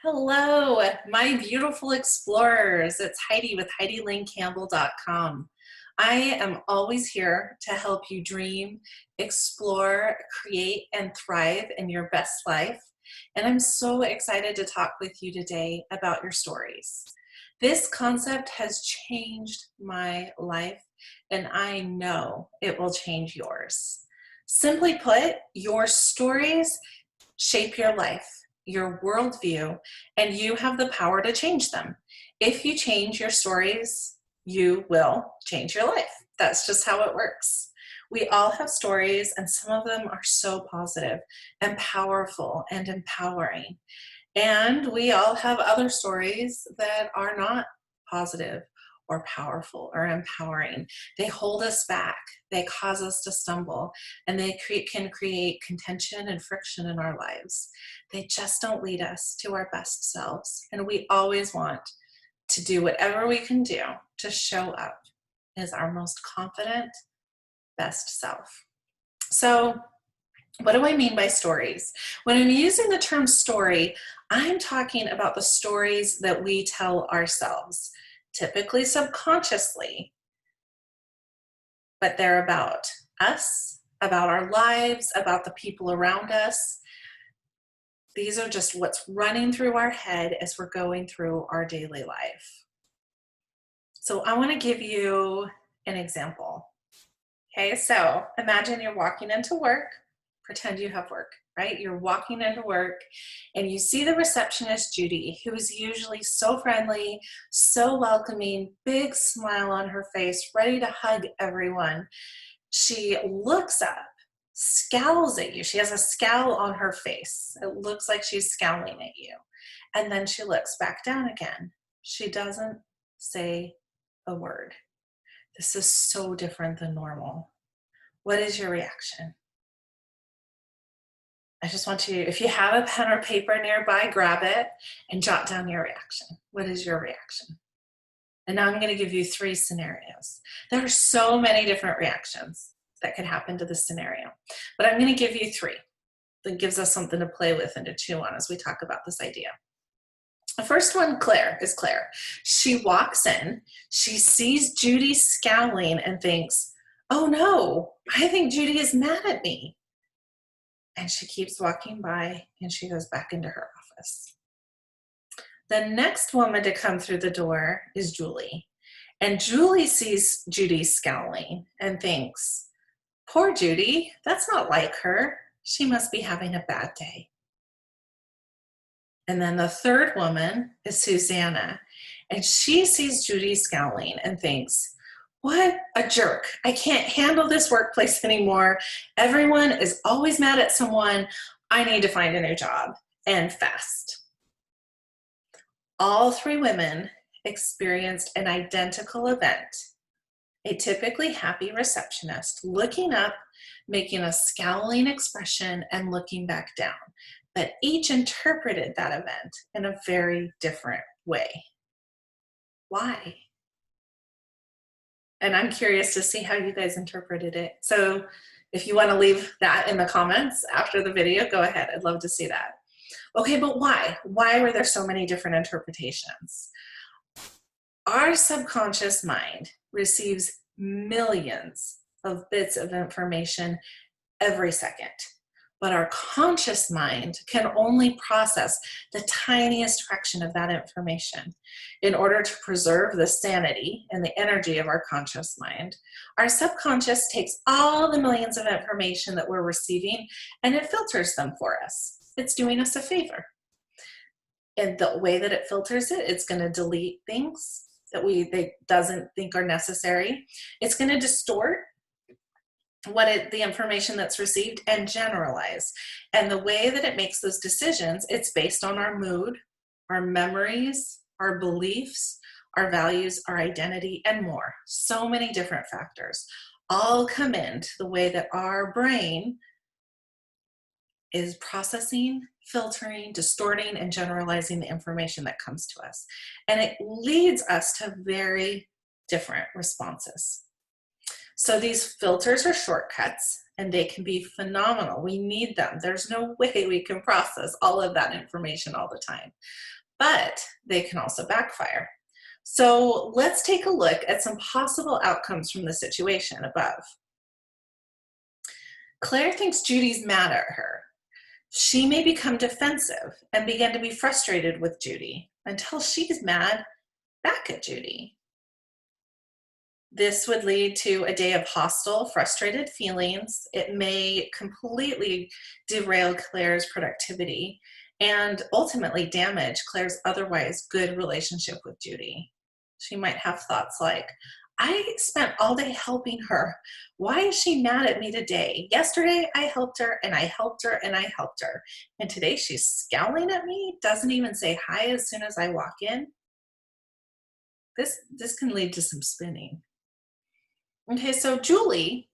Hello, my beautiful explorers. It's Heidi with HeidiLaneCampbell.com. I am always here to help you dream, explore, create, and thrive in your best life. And I'm so excited to talk with you today about your stories. This concept has changed my life, and I know it will change yours. Simply put, your stories shape your life, your worldview, and you have the power to change them. If you change your stories, you will change your life. That's just how it works. We all have stories, and some of them are so positive and powerful and empowering. And we all have other stories that are not positive or powerful or empowering. They hold us back, they cause us to stumble, and they can create contention and friction in our lives. They just don't lead us to our best selves. And we always want to do whatever we can do to show up as our most confident, best self. So, what do I mean by stories? When I'm using the term story, I'm talking about the stories that we tell ourselves, typically subconsciously, but they're about us, about our lives, about the people around us. These are just what's running through our head as we're going through our daily life. So I want to give you an example. Okay, so imagine you're walking into work. Pretend you have work, right? You're walking into work and you see the receptionist, Judy, who is usually so friendly, so welcoming, big smile on her face, ready to hug everyone. She looks up, scowls at you. She has a scowl on her face. It looks like she's scowling at you. And then she looks back down again. She doesn't say a word. This is so different than normal. What is your reaction? I just want you, if you have a pen or paper nearby, grab it and jot down your reaction. What is your reaction? And now I'm going to give you 3 scenarios. There are so many different reactions that could happen to this scenario, but I'm going to give you 3. That gives us something to play with and to chew on as we talk about this idea. The first one, Claire. She walks in, she sees Judy scowling and thinks, oh no, I think Judy is mad at me. And she keeps walking by and she goes back into her office. The next woman to come through the door is Julie. And Julie sees Judy scowling and thinks, poor Judy, that's not like her. She must be having a bad day. And then the third woman is Susanna. And she sees Judy scowling and thinks, what a jerk. I can't handle this workplace anymore. Everyone is always mad at someone. I need to find a new job, and fast. All 3 women experienced an identical event. A typically happy receptionist looking up, making a scowling expression, and looking back down. But each interpreted that event in a very different way. Why? And I'm curious to see how you guys interpreted it. So if you want to leave that in the comments after the video, go ahead. I'd love to see that. Okay, but why? Why were there so many different interpretations? Our subconscious mind receives millions of bits of information every second. But our conscious mind can only process the tiniest fraction of that information. In order to preserve the sanity and the energy of our conscious mind, our subconscious takes all the millions of information that we're receiving and it filters them for us. It's doing us a favor. And the way that it filters it, it's going to delete things that it doesn't think are necessary. It's going to distort the information that's received and generalize. And the way that it makes those decisions, it's based on our mood, our memories, our beliefs, our values, our identity, and more. So many different factors all come into the way that our brain is processing, filtering, distorting, and generalizing the information that comes to us. And it leads us to very different responses. So these filters are shortcuts, and they can be phenomenal. We need them. There's no way we can process all of that information all the time, but they can also backfire. So let's take a look at some possible outcomes from the situation above. Claire thinks Judy's mad at her. She may become defensive and begin to be frustrated with Judy until she's mad back at Judy. This would lead to a day of hostile, frustrated feelings. It may completely derail Claire's productivity and ultimately damage Claire's otherwise good relationship with Judy. She might have thoughts like, I spent all day helping her. Why is she mad at me today? Yesterday I helped her and I helped her and I helped her. And today she's scowling at me, doesn't even say hi as soon as I walk in. This can lead to some spinning. Okay, so Julie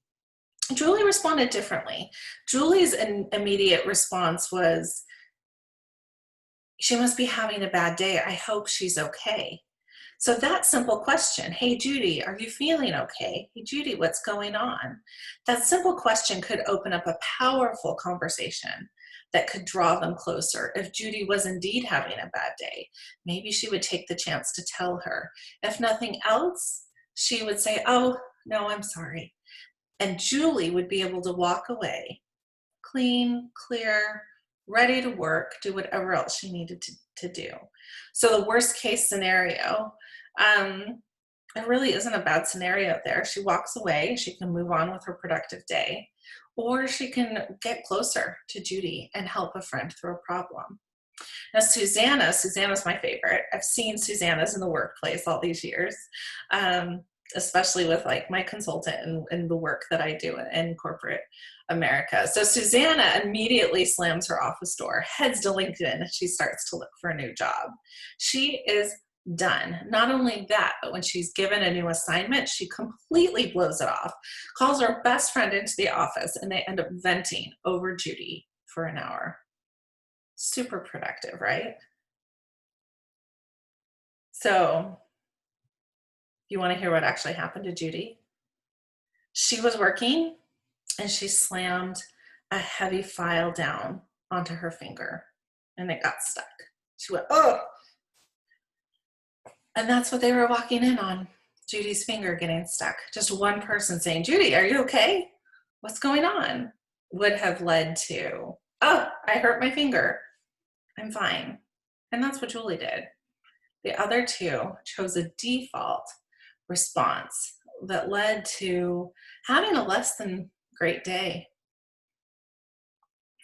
responded differently. Julie's immediate response was, she must be having a bad day. I hope she's okay. So that simple question, hey Judy, are you feeling okay? Hey Judy, what's going on? That simple question could open up a powerful conversation that could draw them closer. If Judy was indeed having a bad day, maybe she would take the chance to tell her. If nothing else, she would say, oh, no, I'm sorry. And Julie would be able to walk away, clean, clear, ready to work, do whatever else she needed to do. So the worst case scenario, it really isn't a bad scenario there. She walks away, she can move on with her productive day, or she can get closer to Judy and help a friend through a problem. Now, Susanna's my favorite. I've seen Susanna's in the workplace all these years, especially with like my consultant and the work that I do in corporate America. So Susanna immediately slams her office door, heads to LinkedIn, and she starts to look for a new job. She is done. Not only that, but when she's given a new assignment, she completely blows it off, calls her best friend into the office, and they end up venting over Judy for an hour. Super productive, right? So you want to hear what actually happened to Judy? She was working and she slammed a heavy file down onto her finger and it got stuck. She went, oh! And that's what they were walking in on, Judy's finger getting stuck. Just one person saying, Judy, are you okay? What's going on? Would have led to, oh, I hurt my finger. I'm fine. And that's what Julie did. The other two chose a default response that led to having a less than great day.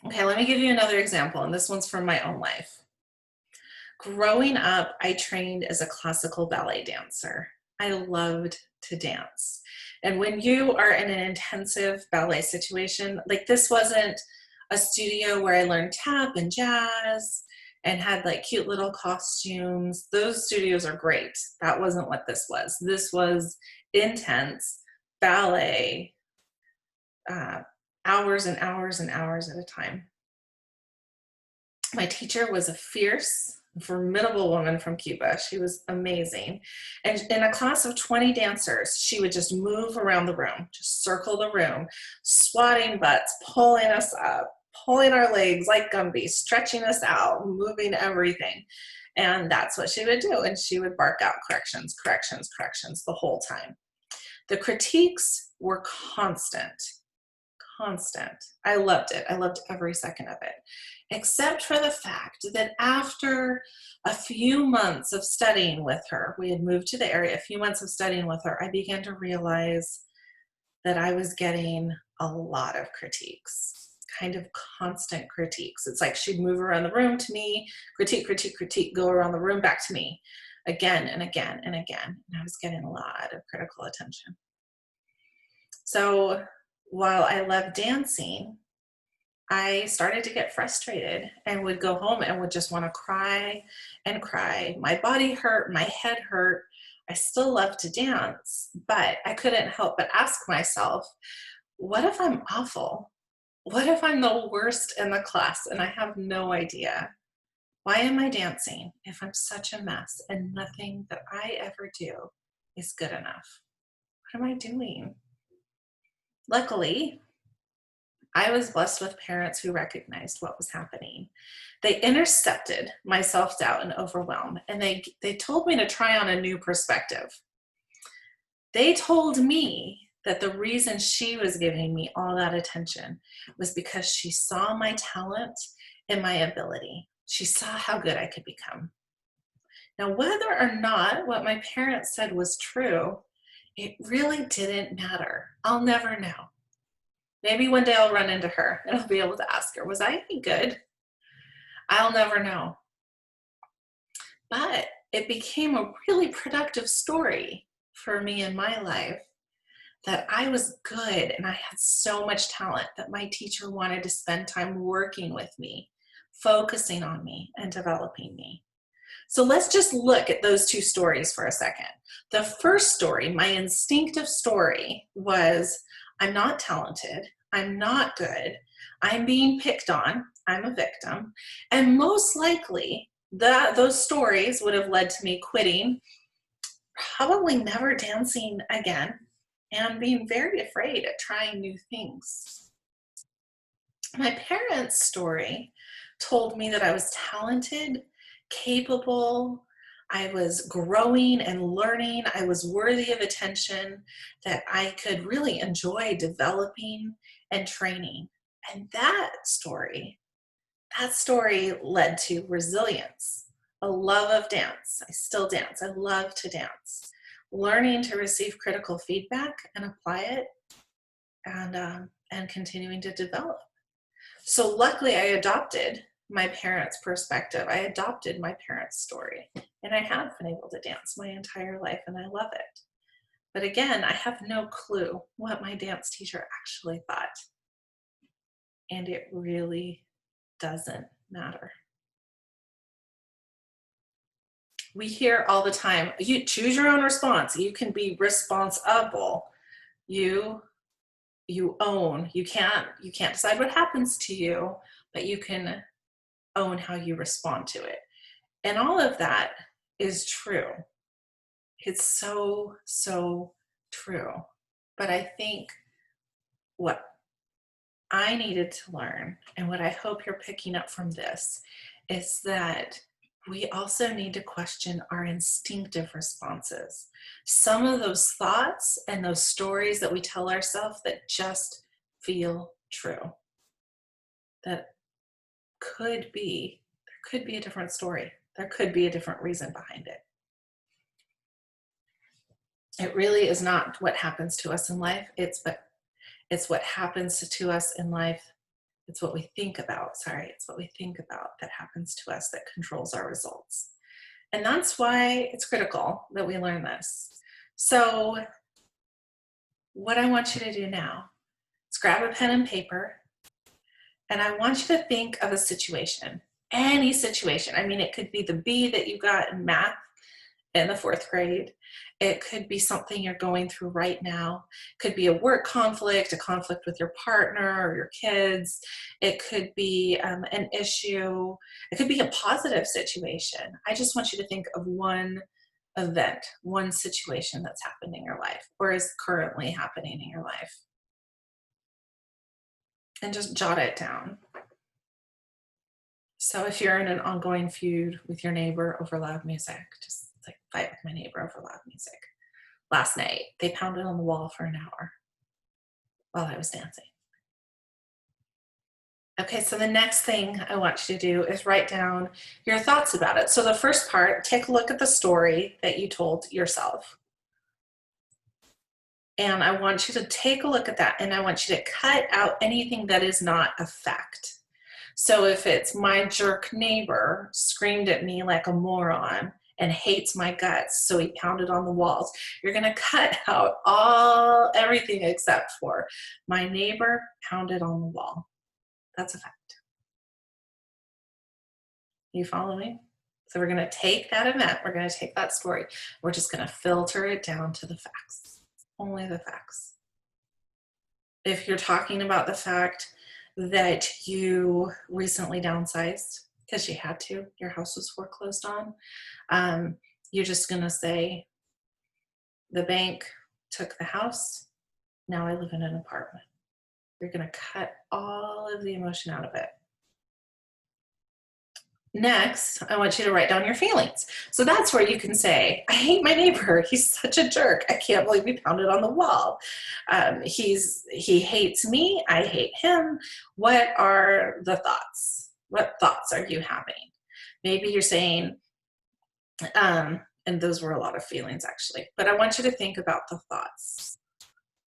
Okay, let me give you another example, and this one's from my own life. Growing up, I trained as a classical ballet dancer. I loved to dance. And when you are in an intensive ballet situation, like this wasn't a studio where I learned tap and jazz and had like cute little costumes. Those studios are great. That wasn't what this was. This was intense ballet, hours and hours and hours at a time. My teacher was a fierce, formidable woman from Cuba. She was amazing. And in a class of 20 dancers, she would just move around the room, just circle the room, swatting butts, pulling us up, pulling our legs like Gumby, stretching us out, moving everything. And that's what she would do. And she would bark out corrections, corrections, corrections the whole time. The critiques were constant. I loved it. I loved every second of it, except for the fact that after a few months of studying with her, we had moved to the area, a few months of studying with her, I began to realize that I was getting a lot of critiques, kind of constant critiques. It's like she'd move around the room to me, critique, go around the room back to me again and again and again. And I was getting a lot of critical attention. So while I loved dancing, I started to get frustrated and would go home and would just want to cry and cry. My body hurt, my head hurt. I still love to dance, but I couldn't help but ask myself, what if I'm awful? What if I'm the worst in the class and I have no idea? Why am I dancing if I'm such a mess and nothing that I ever do is good enough? What am I doing? Luckily, I was blessed with parents who recognized what was happening. They intercepted my self-doubt and overwhelm, and they told me to try on a new perspective. They told me that the reason she was giving me all that attention was because she saw my talent and my ability. She saw how good I could become. Now, whether or not what my parents said was true, it really didn't matter. I'll never know. Maybe one day I'll run into her and I'll be able to ask her, was I any good? I'll never know. But it became a really productive story for me in my life that I was good and I had so much talent that my teacher wanted to spend time working with me, focusing on me and developing me. So let's just look at those two stories for a second. The first story, my instinctive story, was I'm not talented, I'm not good, I'm being picked on, I'm a victim, and most likely those stories would have led to me quitting, probably never dancing again, and being very afraid at trying new things. My parents' story told me that I was talented, capable, I was growing and learning, I was worthy of attention, that I could really enjoy developing and training. And that story led to resilience, a love of dance. I still dance. I love to dance. Learning to receive critical feedback and apply it, and continuing to develop. So luckily I adopted my parents' perspective. I adopted my parents' story, and I have been able to dance my entire life, and I love it. But again, I have no clue what my dance teacher actually thought, and it really doesn't matter. We hear all the time, you choose your own response. You can be responsible. You own. You can't decide what happens to you, but you can own how you respond to it. And all of that is true. It's so, so true. But I think what I needed to learn, and what I hope you're picking up from this, is that we also need to question our instinctive responses. Some of those thoughts and those stories that we tell ourselves that just feel true. That there could be a different story. There could be a different reason behind it. It really is not what happens to us in life. It's what happens to us in life. It's what we think about. It's what we think about that happens to us that controls our results. And that's why it's critical that we learn this. So what I want you to do now is grab a pen and paper, and I want you to think of a situation, any situation. I mean, it could be the B that you got in math in the 4th grade. It could be something you're going through right now. It could be a work conflict, a conflict with your partner or your kids. It could be an issue. It could be a positive situation. I just want you to think of one event, one situation that's happened in your life or is currently happening in your life. And just jot it down. So if you're in an ongoing feud with your neighbor over loud music, just like fight with my neighbor over loud music. Last night, they pounded on the wall for an hour while I was dancing. Okay, so the next thing I want you to do is write down your thoughts about it. So the first part, take a look at the story that you told yourself. And I want you to take a look at that, and I want you to cut out anything that is not a fact. So if it's my jerk neighbor screamed at me like a moron and hates my guts, so he pounded on the walls, you're gonna cut out everything except for my neighbor pounded on the wall. That's a fact. You follow me? So we're gonna take that event, we're gonna take that story, we're just gonna filter it down to the facts, only the facts. If you're talking about the fact that you recently downsized because you had to, your house was foreclosed on, you're just gonna say, the bank took the house, now I live in an apartment. You're going to cut all of the emotion out of it. Next, I want you to write down your feelings. So that's where you can say, I hate my neighbor. He's such a jerk. I can't believe he pounded on the wall. He hates me. I hate him. What are the thoughts? What thoughts are you having? Maybe you're saying, and those were a lot of feelings actually, but I want you to think about the thoughts.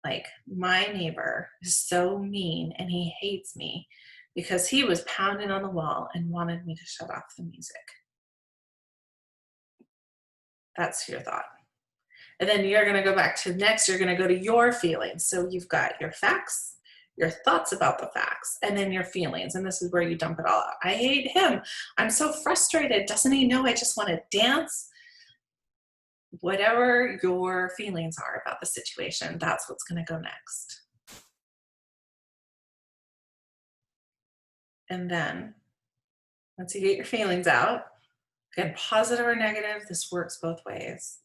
Like, my neighbor is so mean and he hates me because he was pounding on the wall and wanted me to shut off the music. That's your thought. And then you're going to go back to next, you're going to go to your feelings. So you've got your facts, your thoughts about the facts, and then your feelings. And this is where you dump it all out. I hate him. I'm so frustrated. Doesn't he know I just want to dance? Whatever your feelings are about the situation, that's what's going to go next. And then once you get your feelings out, again, positive or negative, this works both ways.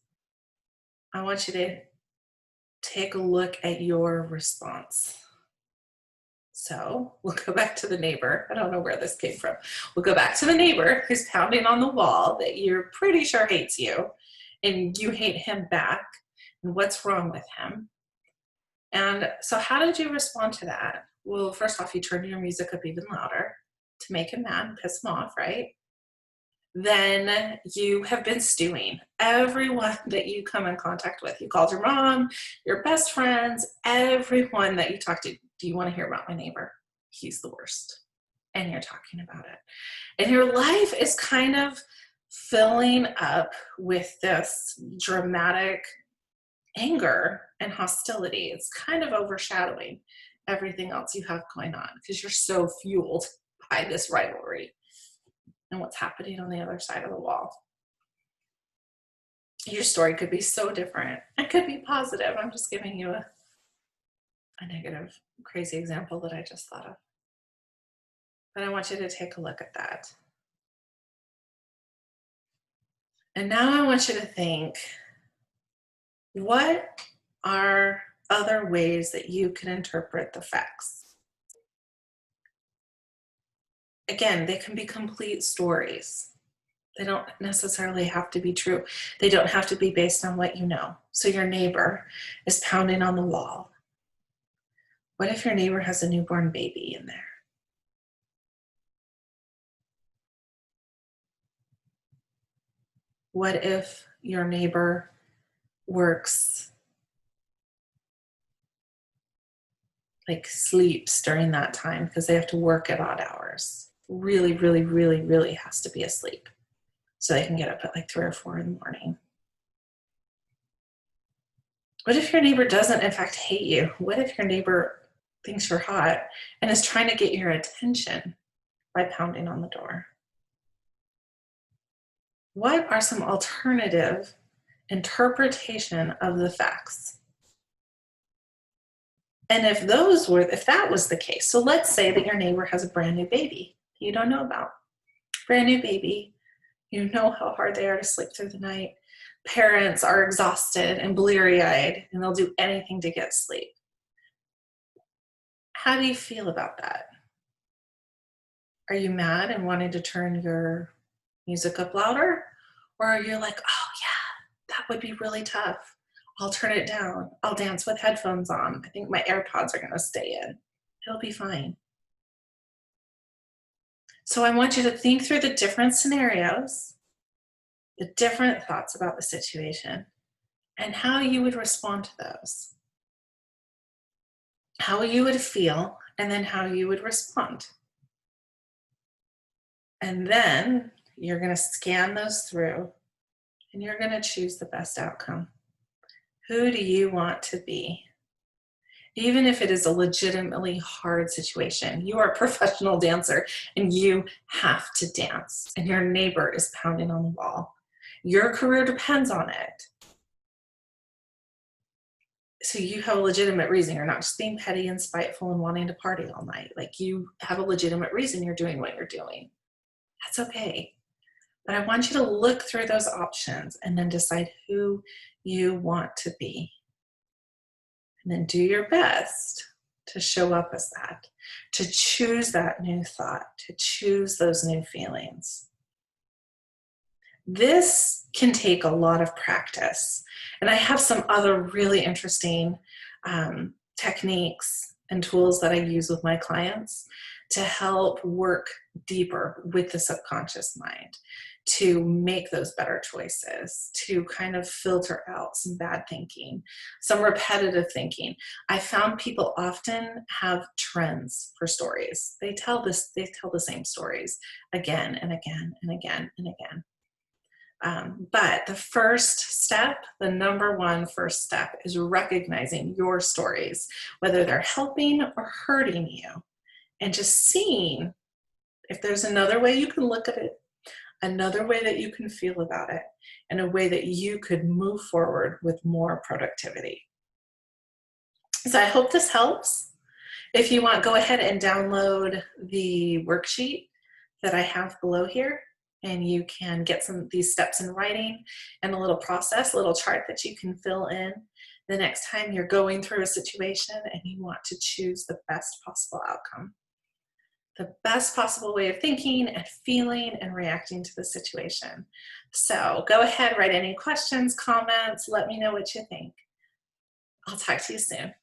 I want you to take a look at your response. So we'll go back to the neighbor. I don't know where this came from. We'll go back to the neighbor who's pounding on the wall that you're pretty sure hates you, and you hate him back. And what's wrong with him? And so how did you respond to that? Well, first off, you turned your music up even louder to make him mad and piss him off, right? Then you have been stewing. Everyone that you come in contact with, you called your mom, your best friends, everyone that you talk to. Do you want to hear about my neighbor? He's the worst. And you're talking about it. And your life is kind of filling up with this dramatic anger and hostility. It's kind of overshadowing everything else you have going on because you're so fueled by this rivalry and what's happening on the other side of the wall. Your story could be so different. It could be positive. I'm just giving you a negative, crazy example that I just thought of. But I want you to take a look at that. And now I want you to think, what are other ways that you can interpret the facts? Again, they can be complete stories. They don't necessarily have to be true. They don't have to be based on what you know. So your neighbor is pounding on the wall. What if your neighbor has a newborn baby in there? What if your neighbor works, like sleeps during that time because they have to work at odd hours? Really, really, really, really has to be asleep so they can get up at like 3 or 4 in the morning. What if your neighbor doesn't in fact hate you? What if your neighbor thinks you're hot and is trying to get your attention by pounding on the door? What are some alternative interpretation of the facts? And if that was the case, so let's say that your neighbor has a brand new baby you don't know about. Brand new baby, you know how hard they are to sleep through the night. Parents are exhausted and bleary-eyed, and they'll do anything to get sleep. How do you feel about that? Are you mad and wanting to turn your music up louder? Or are you like, oh yeah, that would be really tough. I'll turn it down. I'll dance with headphones on. I think my AirPods are gonna stay in. It'll be fine. So I want you to think through the different scenarios, the different thoughts about the situation, and how you would respond to those. How you would feel, and then how you would respond. And then you're going to scan those through, and you're going to choose the best outcome. Who do you want to be? Even if it is a legitimately hard situation, you are a professional dancer and you have to dance, and your neighbor is pounding on the wall. Your career depends on it. So you have a legitimate reason. You're not just being petty and spiteful and wanting to party all night. Like, you have a legitimate reason you're doing what you're doing. That's okay. But I want you to look through those options and then decide who you want to be. And then do your best to show up as that, to choose that new thought, to choose those new feelings. This can take a lot of practice. And I have some other really interesting techniques and tools that I use with my clients to help work deeper with the subconscious mind, to make those better choices, to kind of filter out some bad thinking, some repetitive thinking. I found people often have trends for stories. They tell the same stories again and again and again and again. But the first step, the number one first step, is recognizing your stories, whether they're helping or hurting you, and just seeing if there's another way you can look at it, another way that you can feel about it, and a way that you could move forward with more productivity. So I hope this helps. If you want, go ahead and download the worksheet that I have below here, and you can get some of these steps in writing and a little process, a little chart that you can fill in the next time you're going through a situation and you want to choose the best possible outcome, the best possible way of thinking and feeling and reacting to the situation. So go ahead, write any questions, comments, let me know what you think. I'll talk to you soon.